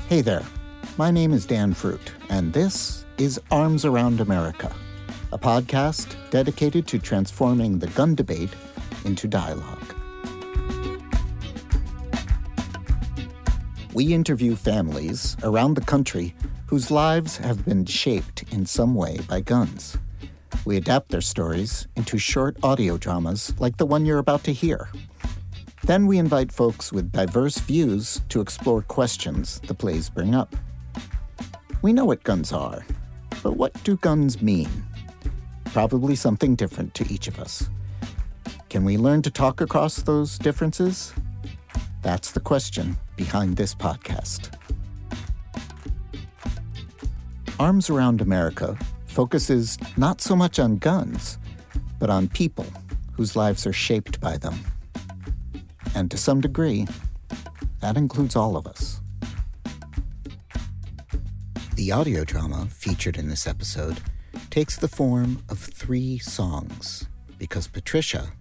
Hey there, my name is Dan Fruit, and this is Arms Around America, a podcast dedicated to transforming the gun debate into dialogue. We interview families around the country whose lives have been shaped in some way by guns. We adapt their stories into short audio dramas like the one you're about to hear. Then we invite folks with diverse views to explore questions the plays bring up. We know what guns are, but what do guns mean? Probably something different to each of us. Can we learn to talk across those differences? That's the question behind this podcast. Arms Around America focuses not so much on guns, but on people whose lives are shaped by them. And to some degree, that includes all of us. The audio drama featured in this episode takes the form of 3 songs because Patricia,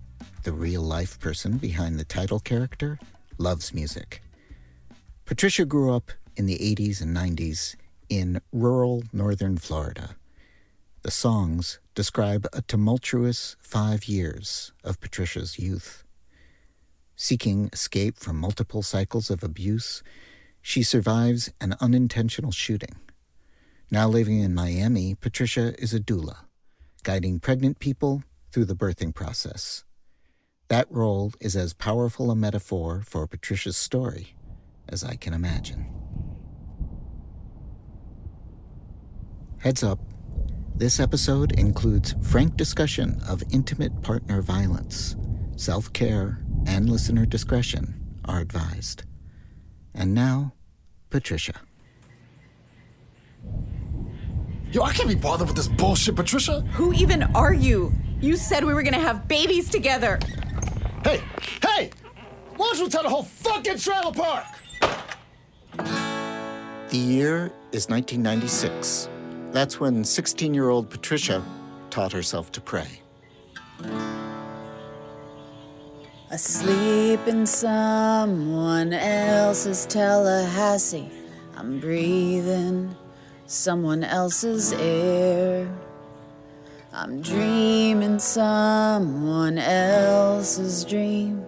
the real-life person behind the title character, loves music. Patricia grew up in the 80s and 90s in rural northern Florida. The songs describe a tumultuous 5 years of Patricia's youth. Seeking escape from multiple cycles of abuse, she survives an unintentional shooting. Now living in Miami, Patricia is a doula, guiding pregnant people through the birthing process. That role is as powerful a metaphor for Patricia's story as I can imagine. Heads up, this episode includes frank discussion of intimate partner violence. Self-care and listener discretion are advised. And now, Patricia. Yo, I can't be bothered with this bullshit, Patricia. Who even are you? You said we were gonna have babies together. Hey! Why don't you tell the whole fucking trailer park? The year is 1996. That's when 16-year-old Patricia taught herself to pray. Asleep in someone else's Tallahassee, I'm breathing someone else's air. I'm dreaming someone else's dream,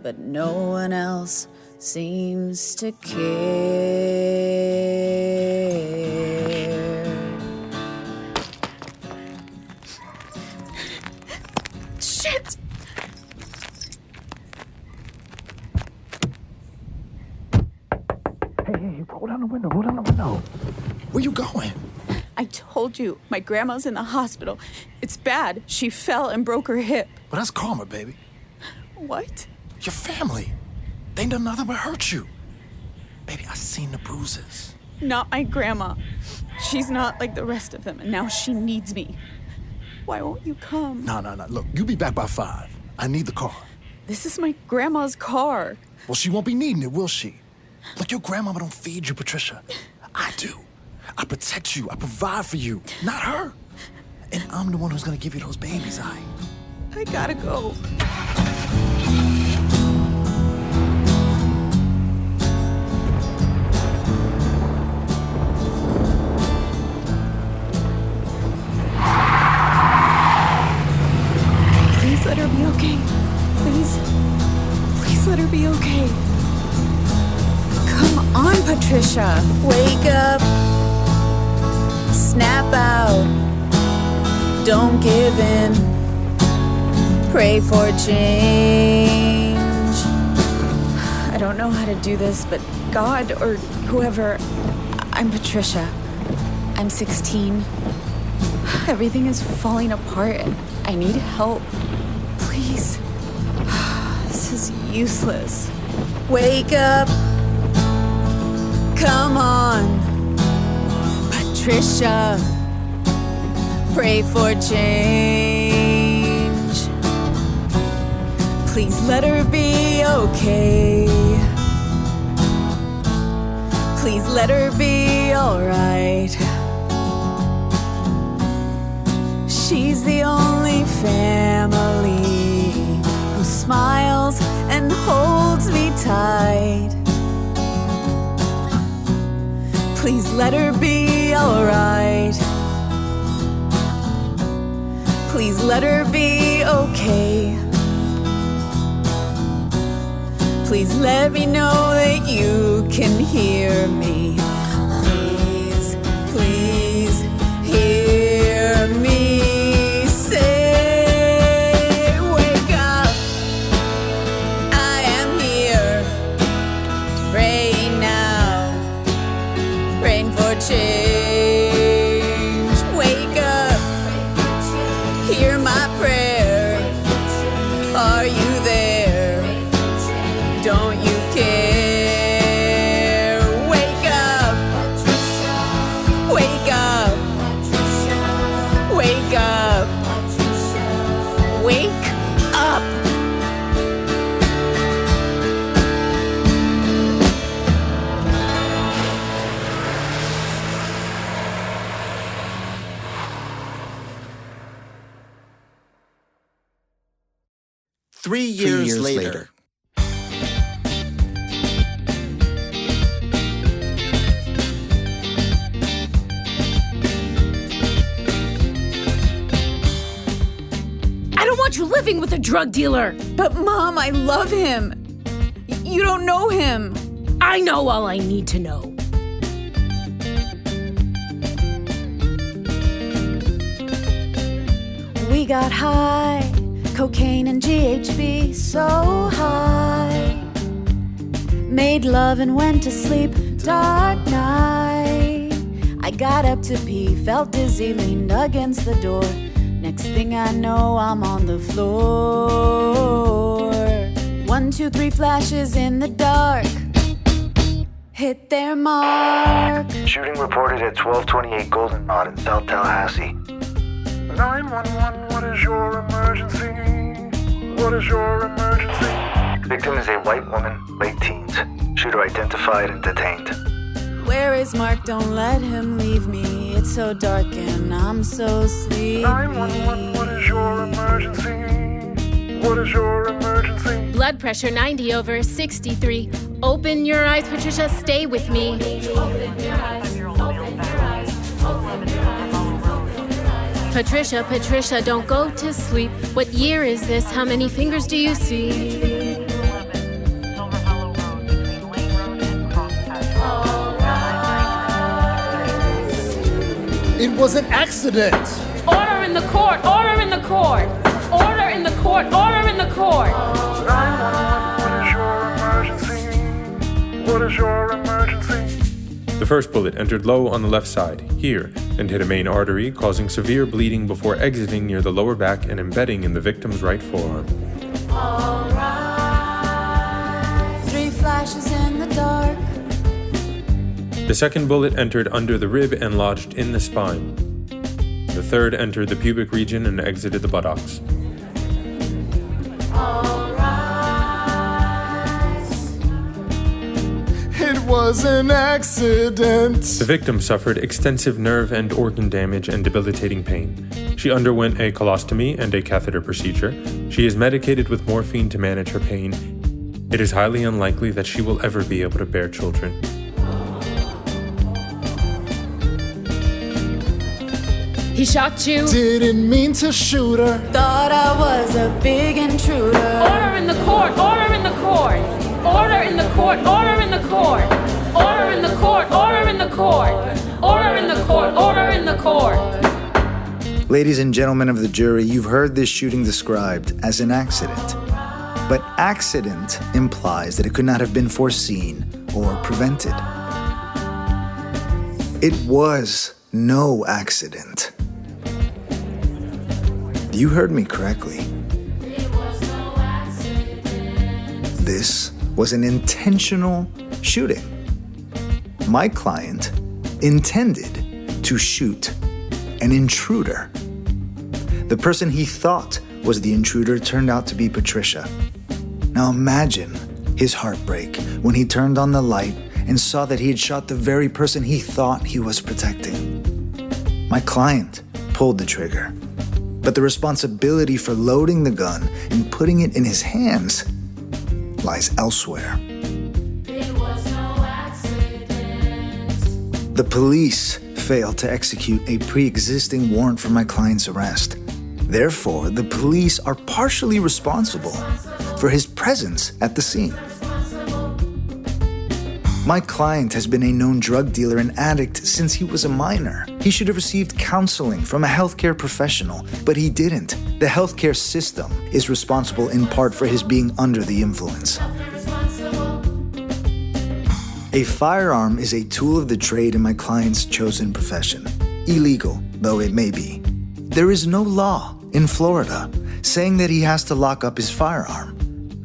but no one else seems to care. Shit! Hey, roll down the window. Where you going? I told you, my grandma's in the hospital. It's bad. She fell and broke her hip. Well, that's karma, baby. What? Your family. They ain't done nothing but hurt you. Baby, I seen the bruises. Not my grandma. She's not like the rest of them, and now she needs me. Why won't you come? No. Look, you be back by 5. I need the car. This is my grandma's car. Well, she won't be needing it, will she? Look, your grandmama don't feed you, Patricia. I do. I protect you. I provide for you, not her. And I'm the one who's gonna give you those babies, I gotta go. Please let her be okay. Please let her be okay. Come on, Patricia. Wake up. Snap out. Don't give in. Pray for change. I don't know how to do this, but God or whoever, I'm Patricia. I'm 16. Everything is falling apart and I need help. Please. This is useless. Wake up. Come on, Patricia. Pray for change. Please let her be okay. Please let her be alright. She's the only family who smiles and holds me tight. let her be alright. Please let her be okay. Please let me know that you can hear me. Please, please hear me say, wake up, I am here. Rain now, rain for change. Wake up, hear my prayer. Are you there? Don't you care? Wake up, wake up, wake up, wake up. Three years later. I don't want you living with a drug dealer. But Mom, I love him. You don't know him. I know all I need to know. We got high, cocaine and GHB so high. Made love and went to sleep, dark night. I got up to pee, felt dizzy, leaned against the door. Next thing I know, I'm on the floor. 1, 2, 3 flashes in the dark. Hit their mark. Shooting reported at 1228 Golden Rod in South Tallahassee. 911, what is your emergency? What is your emergency? Victim is a white woman, late teens. Shooter identified and detained. Where is Mark? Don't let him leave me. It's so dark and I'm so sleepy. 911, what is your emergency? What is your emergency? Blood pressure 90 over 63. Open your eyes, Patricia, stay with me. Patricia, Patricia, don't go to sleep. What year is this? How many fingers do you see? It was an accident. Order in the court! Order in the court! Order in the court! Order in the court! 911, what is your emergency? What is your emergency? The first bullet entered low on the left side, here, and hit a main artery, causing severe bleeding before exiting near the lower back and embedding in the victim's right forearm. 3 flashes in the dark. The second bullet entered under the rib and lodged in the spine. The third entered the pubic region and exited the buttocks. It was an accident. The victim suffered extensive nerve and organ damage and debilitating pain. She underwent a colostomy and a catheter procedure. She is medicated with morphine to manage her pain. It is highly unlikely that she will ever be able to bear children. He shot you. Didn't mean to shoot her. Thought I was a big intruder. Order in the court! Order in the court! Order in the court! Order in the court! Order in the court! Order in the court! Order in the court! Order in the court! Ladies and gentlemen of the jury, you've heard this shooting described as an accident. But accident implies that it could not have been foreseen or prevented. It was no accident. You heard me correctly. This was an intentional shooting. My client intended to shoot an intruder. The person he thought was the intruder turned out to be Patricia. Now imagine his heartbreak when he turned on the light and saw that he had shot the very person he thought he was protecting. My client pulled the trigger, but the responsibility for loading the gun and putting it in his hands lies elsewhere. The police failed to execute a pre-existing warrant for my client's arrest. Therefore, the police are partially responsible for his presence at the scene. My client has been a known drug dealer and addict since he was a minor. He should have received counseling from a healthcare professional, but he didn't. The healthcare system is responsible in part for his being under the influence. A firearm is a tool of the trade in my client's chosen profession, illegal though it may be. There is no law in Florida saying that he has to lock up his firearm,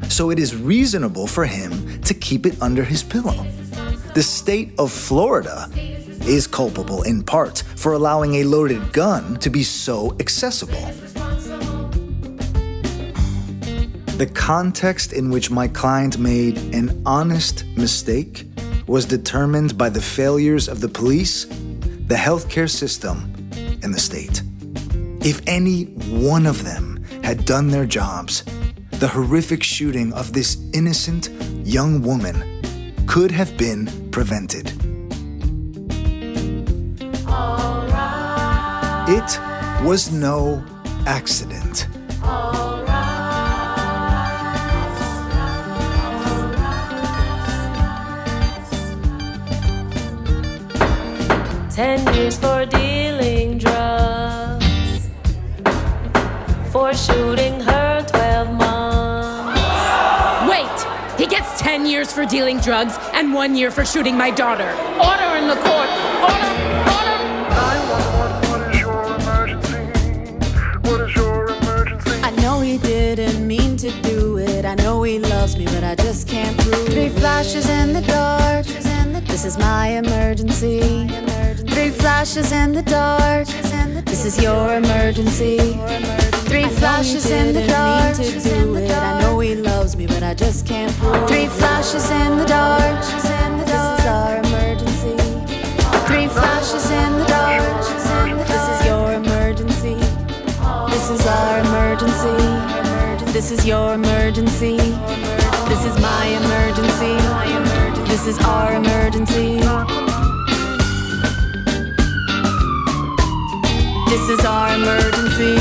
so it is reasonable for him to keep it under his pillow. The state of Florida is culpable in part for allowing a loaded gun to be so accessible. The context in which my client made an honest mistake was determined by the failures of the police, the healthcare system, and the state. If any one of them had done their jobs, the horrific shooting of this innocent young woman could have been prevented. It was no accident. 10 years for dealing drugs, for shooting her 12 months. Wait! He gets 10 years for dealing drugs and 1 year for shooting my daughter. Order in the court. Order. 911, what is your emergency? What is your emergency? I know he didn't mean to do it. I know he loves me, but I just can't prove it. 3 flashes in the dark. This is my emergency. 3 flashes in the dark. This is your emergency. 3 flashes in the dark. I know he loves me, but I just can't prove. 3 flashes in the dark. This is our emergency. 3 flashes in the dark. This is your emergency. This is our emergency. This is your emergency. This is my emergency. This is our emergency. This is our emergency.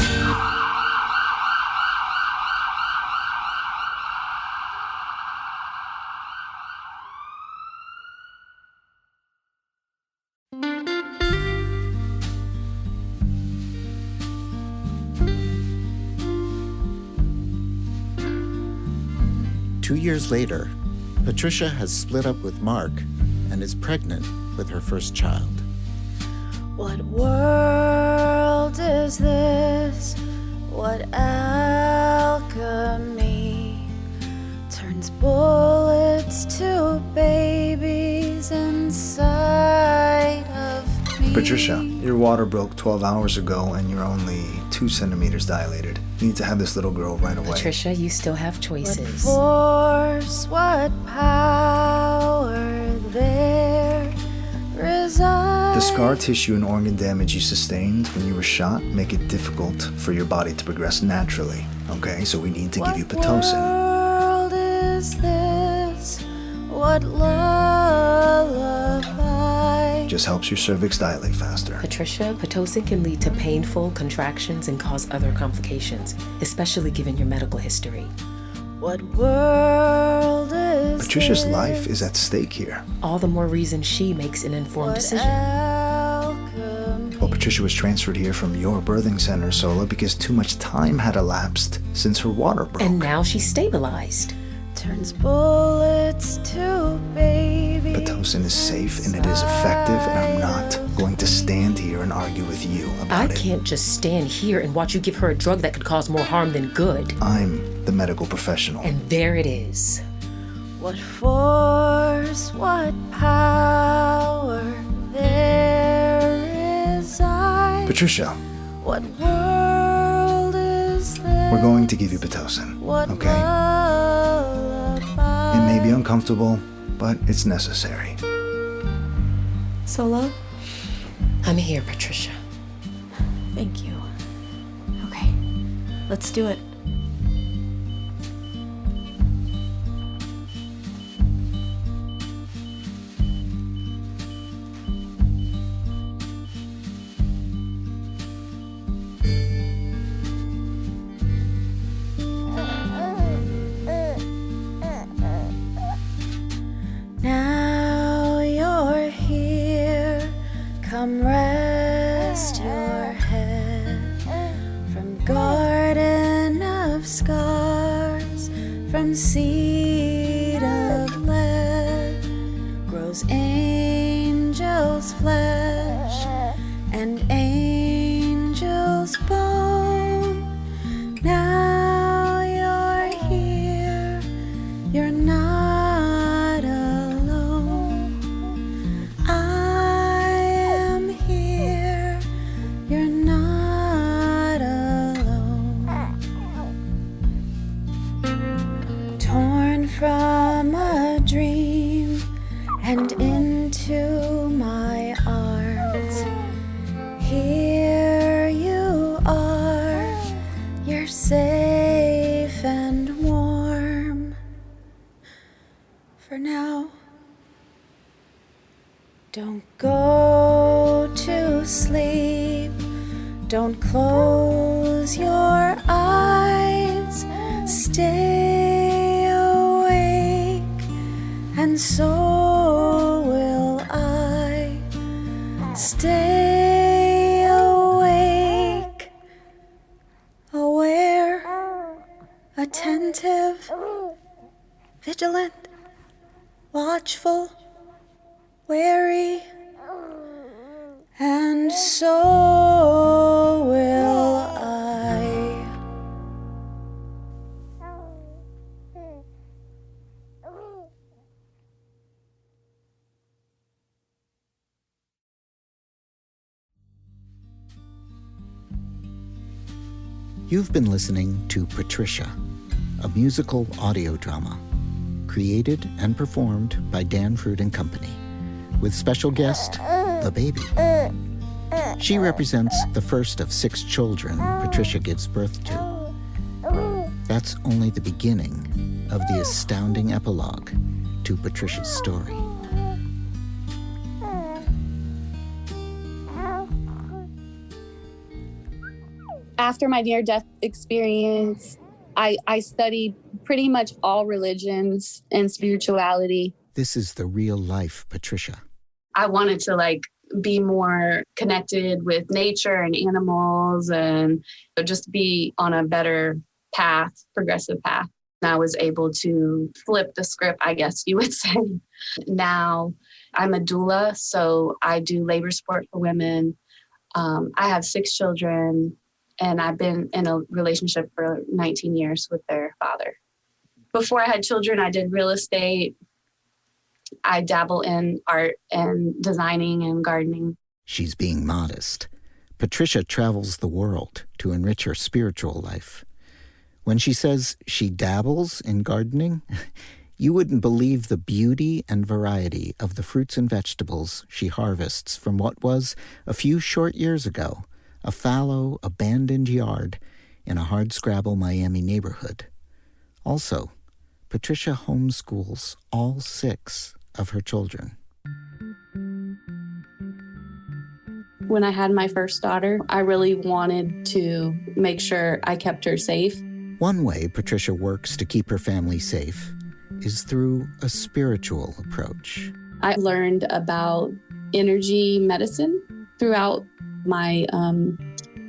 Two years later, Patricia has split up with Mark and is pregnant with her first child. What world is this? What alchemy turns bullets to babies inside of me? Patricia, your water broke 12 hours ago and you're only 2 centimeters dilated. You need to have this little girl right away. Patricia, you still have choices. What force, what power there resides? The scar tissue and organ damage you sustained when you were shot make it difficult for your body to progress naturally. Okay, so we need to give you Pitocin. What world is this? What lullaby? Just helps your cervix dilate faster. Patricia, Pitocin can lead to painful contractions and cause other complications, especially given your medical history. What world is Patricia's this? life is at stake here. All the more reason she makes an informed decision. Well, Patricia was transferred here from your birthing center, Sola, because too much time had elapsed since her water broke. And now she's stabilized. Turns bullets to babies. Pitocin is safe and it is effective, and I'm not going to stand here and argue with you about it. I can't just stand here and watch you give her a drug that could cause more harm than good. I'm the medical professional. And there it is. What force, what power there resides? Patricia, What world is this? we're going to give you Pitocin, What okay? It may be uncomfortable, but it's necessary. Sola? I'm here, Patricia. Thank you. Okay, let's do it. garden of scars from seed of lead grows angel's flesh and angel's bone. Now you're here, you're not alone. I am here, you're not alone. Torn from a dream and into my arms. Here you are, you're safe and warm. For now, don't go to sleep, don't close your eyes, stay awake, and so will I. Stay awake, aware, attentive, vigilant, watchful, wary, and so will I. You've been listening to Patricia, a musical audio drama, created and performed by Dan Fruit and Company, with special guest, the baby. She represents the first of 6 children Patricia gives birth to. That's only the beginning of the astounding epilogue to Patricia's story. After my near-death experience, I studied pretty much all religions and spirituality. This is the real life Patricia. I wanted to be more connected with nature and animals and just be on a better path, progressive path. And I was able to flip the script, I guess you would say. Now I'm a doula, so I do labor support for women. I have 6 children. And I've been in a relationship for 19 years with their father. Before I had children, I did real estate. I dabble in art and designing and gardening. She's being modest. Patricia travels the world to enrich her spiritual life. When she says she dabbles in gardening, you wouldn't believe the beauty and variety of the fruits and vegetables she harvests from what was, a few short years ago, a fallow, abandoned yard in a hardscrabble Miami neighborhood. Also, Patricia homeschools all 6 of her children. When I had my first daughter, I really wanted to make sure I kept her safe. One way Patricia works to keep her family safe is through a spiritual approach. I learned about energy medicine throughout my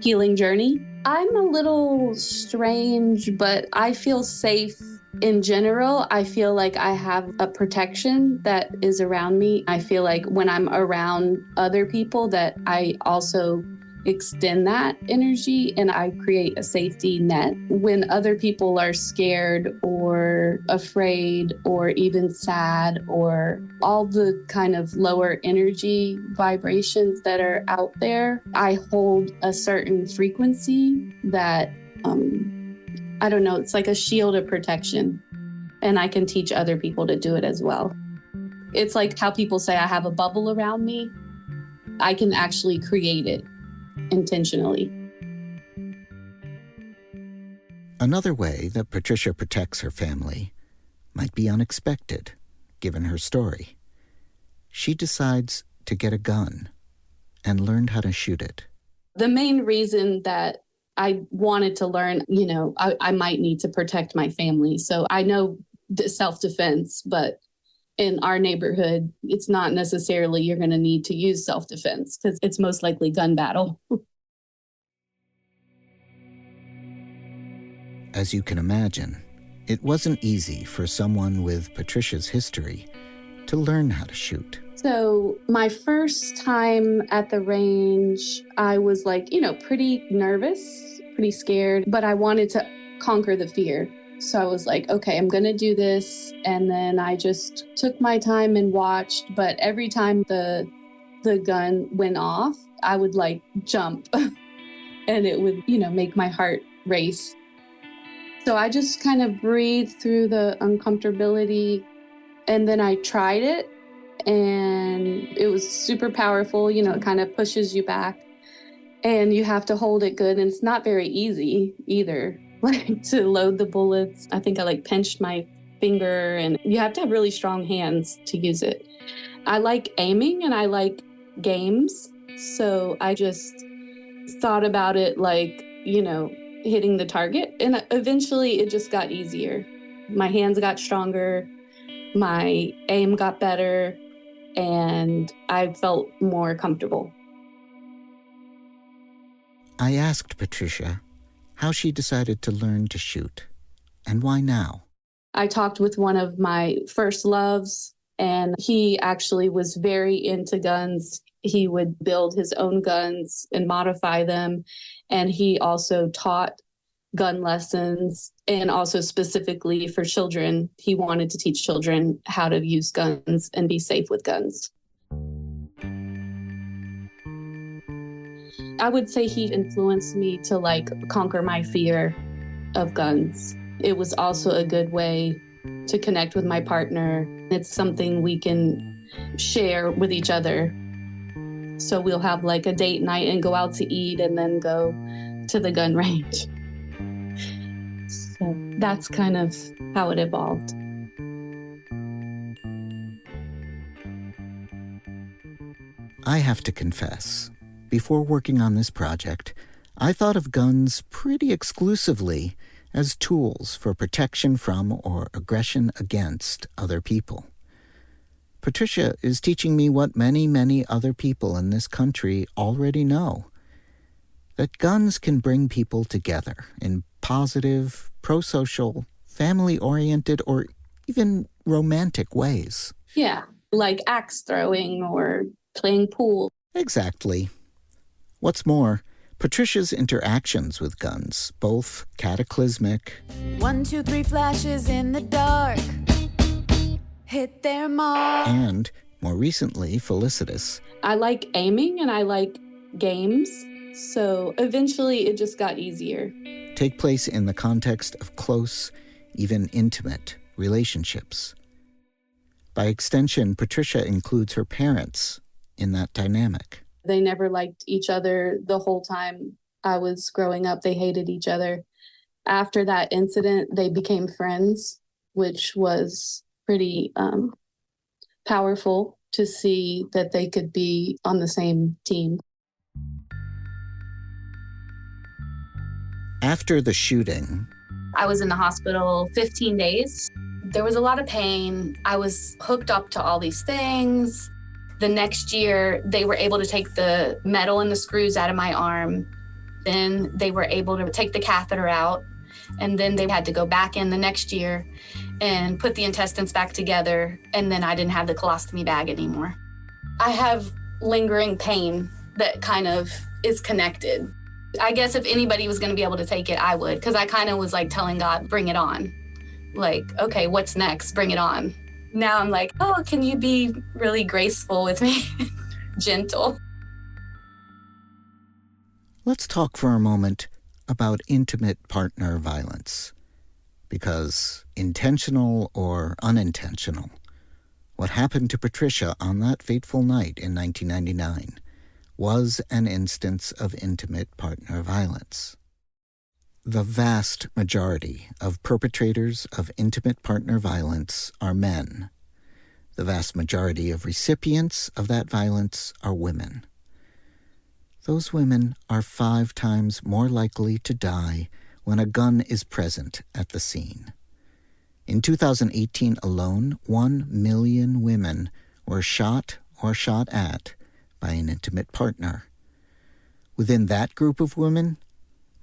healing journey. I'm a little strange, but I feel safe in general. I feel like I have a protection that is around me. I feel like when I'm around other people that I also extend that energy and I create a safety net. When other people are scared or afraid or even sad or all the kind of lower energy vibrations that are out there, I hold a certain frequency that, I don't know, it's like a shield of protection. And I can teach other people to do it as well. It's like how people say I have a bubble around me. I can actually create it intentionally. Another way that Patricia protects her family might be unexpected, given her story. She decides to get a gun and learned how to shoot it. The main reason that I wanted to learn, I might need to protect my family. So I know self-defense, but in our neighborhood, it's not necessarily you're going to need to use self-defense because it's most likely gun battle. as you can imagine, it wasn't easy for someone with Patricia's history to learn how to shoot. So my first time at the range, I was like, pretty nervous, pretty scared, but I wanted to conquer the fear. So I was like, okay, I'm going to do this. And then I just took my time and watched. But every time the gun went off, I would like jump and it would, make my heart race. So I just kind of breathed through the uncomfortability. And then I tried it and it was super powerful. It kind of pushes you back and you have to hold it good. And it's not very easy either. Like to load the bullets. I think I pinched my finger and you have to have really strong hands to use it. I like aiming and I like games. So I just thought about it hitting the target. And eventually it just got easier. My hands got stronger, my aim got better, and I felt more comfortable. I asked Patricia how she decided to learn to shoot, and why now. I talked with one of my first loves, and he actually was very into guns. He would build his own guns and modify them, and he also taught gun lessons, and also specifically for children. He wanted to teach children how to use guns and be safe with guns. I would say he influenced me to conquer my fear of guns. It was also a good way to connect with my partner. It's something we can share with each other. So we'll have a date night and go out to eat and then go to the gun range. So that's kind of how it evolved. I have to confess, before working on this project, I thought of guns pretty exclusively as tools for protection from or aggression against other people. Patricia is teaching me what many, many other people in this country already know, that guns can bring people together in positive, pro-social, family-oriented, or even romantic ways. Yeah, like axe throwing or playing pool. Exactly. What's more, Patricia's interactions with guns, both cataclysmic 1, 2, 3 flashes in the dark, hit their mark, and, more recently, felicitous. I like aiming and I like games, so eventually it just got easier. Take place in the context of close, even intimate relationships. By extension, Patricia includes her parents in that dynamic. They never liked each other the whole time I was growing up. They hated each other. After that incident, they became friends, which was pretty powerful to see that they could be on the same team. After the shooting, I was in the hospital 15 days. There was a lot of pain. I was hooked up to all these things. The next year, they were able to take the metal and the screws out of my arm. Then they were able to take the catheter out. And then they had to go back in the next year and put the intestines back together. And then I didn't have the colostomy bag anymore. I have lingering pain that kind of is connected. I guess if anybody was going to be able to take it, I would, because I kind of was telling God, bring it on. Okay, what's next? Bring it on. Now I'm oh, can you be really graceful with me? Gentle. Let's talk for a moment about intimate partner violence. Because, intentional or unintentional, what happened to Patricia on that fateful night in 1999 was an instance of intimate partner violence. The vast majority of perpetrators of intimate partner violence are men. The vast majority of recipients of that violence are women. Those women are 5 times more likely to die when a gun is present at the scene. In 2018 alone, 1 million women were shot or shot at by an intimate partner. Within that group of women,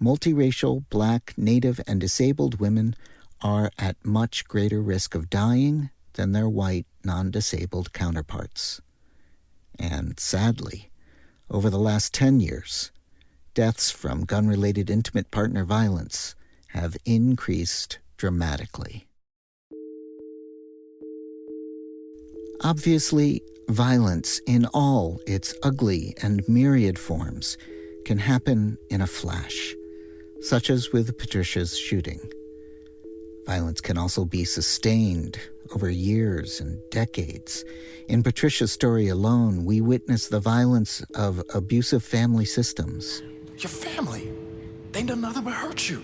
multiracial, Black, Native, and disabled women are at much greater risk of dying than their white, non-disabled counterparts. And sadly, over the last 10 years, deaths from gun-related intimate partner violence have increased dramatically. Obviously, violence in all its ugly and myriad forms can happen in a flash, such as with Patricia's shooting. Violence can also be sustained over years and decades. In Patricia's story alone, we witness the violence of abusive family systems. Your family, they done nothing but hurt you.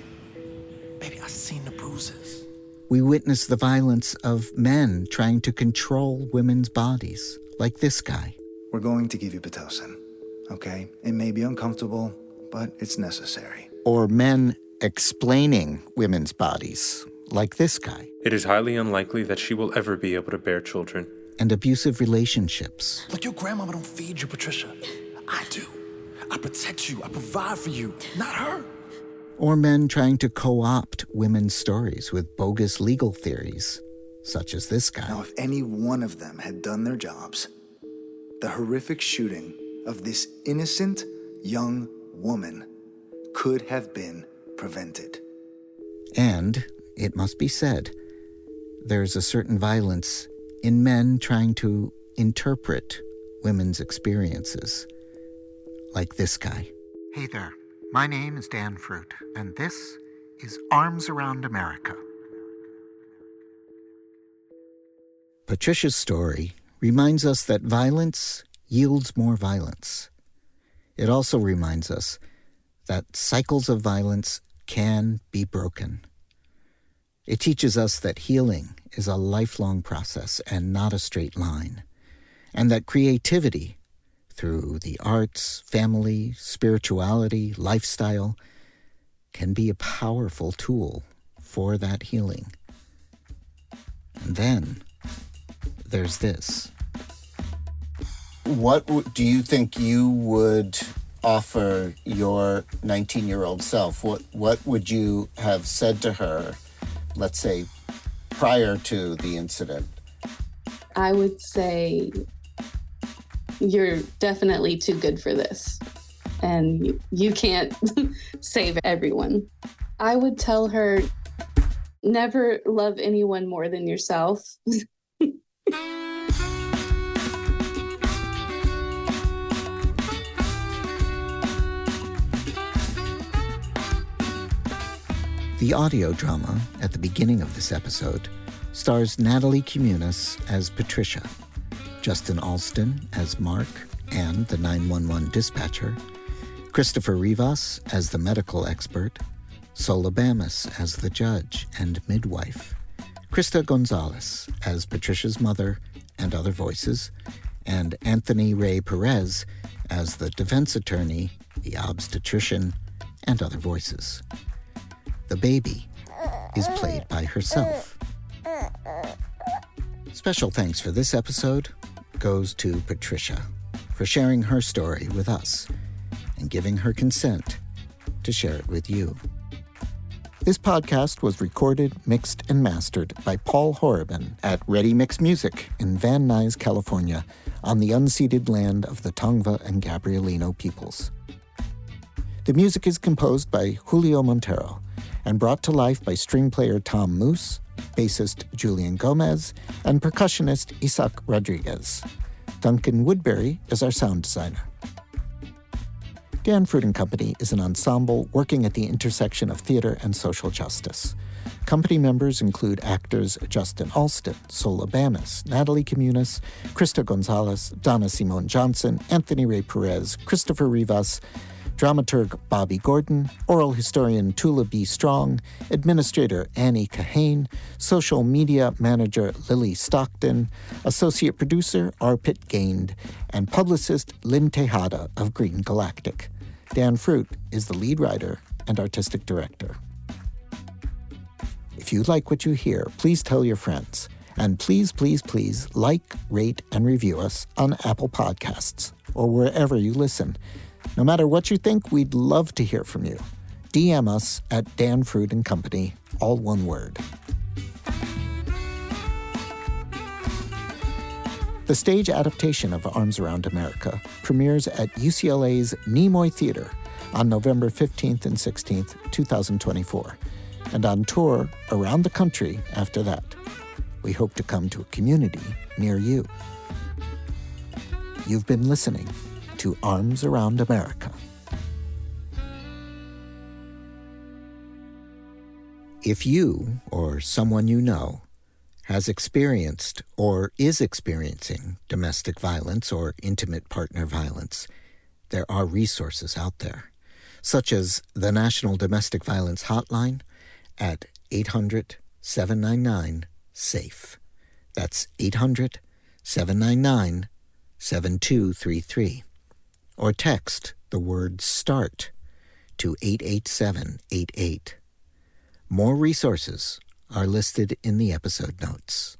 Baby, I seen the bruises. We witness the violence of men trying to control women's bodies, like this guy. We're going to give you Pitocin, okay? It may be uncomfortable, but it's necessary. Or men explaining women's bodies, like this guy. It is highly unlikely that she will ever be able to bear children. And abusive relationships. Look, your grandmama don't feed you, Patricia. I do. I protect you. I provide for you, not her. Or men trying to co-opt women's stories with bogus legal theories, such as this guy. Now, if any one of them had done their jobs, the horrific shooting of this innocent young woman could have been prevented. And, it must be said, there's a certain violence in men trying to interpret women's experiences, like this guy. Hey there, my name is Dan Fruit, and this is Arms Around America. Patricia's story reminds us that violence yields more violence. It also reminds us that cycles of violence can be broken. It teaches us that healing is a lifelong process and not a straight line, and that creativity, through the arts, family, spirituality, lifestyle, can be a powerful tool for that healing. And then there's this. What do you think you would offer your 19-year-old self? What would you have said to her, let's say, prior to the incident? I would say, you're definitely too good for this, and you can't save everyone. I would tell her, never love anyone more than yourself. The audio drama at the beginning of this episode stars Natalie Communis as Patricia, Justin Alston as Mark and the 911 dispatcher, Christopher Rivas as the medical expert, Sola Bamas as the judge and midwife, Krista Gonzalez as Patricia's mother and other voices, and Anthony Ray Perez as the defense attorney, the obstetrician, and other voices. The baby is played by herself. Special thanks for this episode goes to Patricia for sharing her story with us and giving her consent to share it with you. This podcast was recorded, mixed, and mastered by Paul Horriban at Ready Mix Music in Van Nuys, California, on the unceded land of the Tongva and Gabrielino peoples. The music is composed by Julio Montero and brought to life by string player Tom Moose, bassist Julian Gomez, and percussionist Isaac Rodriguez. Duncan Woodbury is our sound designer. Dan Fruit and Company is an ensemble working at the intersection of theater and social justice. Company members include actors Justin Alston, Sola Bamas, Natalie Communis, Krista Gonzalez, Donna Simone Johnson, Anthony Ray Perez, Christopher Rivas, dramaturg Bobby Gordon, oral historian Tula B. Strong, administrator Annie Kahane, social media manager Lily Stockton, associate producer Arpit Gained, and publicist Lynn Tejada of Green Galactic. Dan Fruit is the lead writer and artistic director. If you like what you hear, please tell your friends. And please, please, please like, rate, and review us on Apple Podcasts or wherever you listen. No matter what you think, we'd love to hear from you. DM us at Dan Fruit and Company, all one word. The stage adaptation of Arms Around America premieres at UCLA's Nimoy Theater on November 15th and 16th, 2024, and on tour around the country after that. We hope to come to a community near you. You've been listening to Arms Around America. If you or someone you know has experienced or is experiencing domestic violence or intimate partner violence, there are resources out there, such as the National Domestic Violence Hotline at 800-799-SAFE. That's 800-799-7233. Or text the word START to 88788. More resources are listed in the episode notes.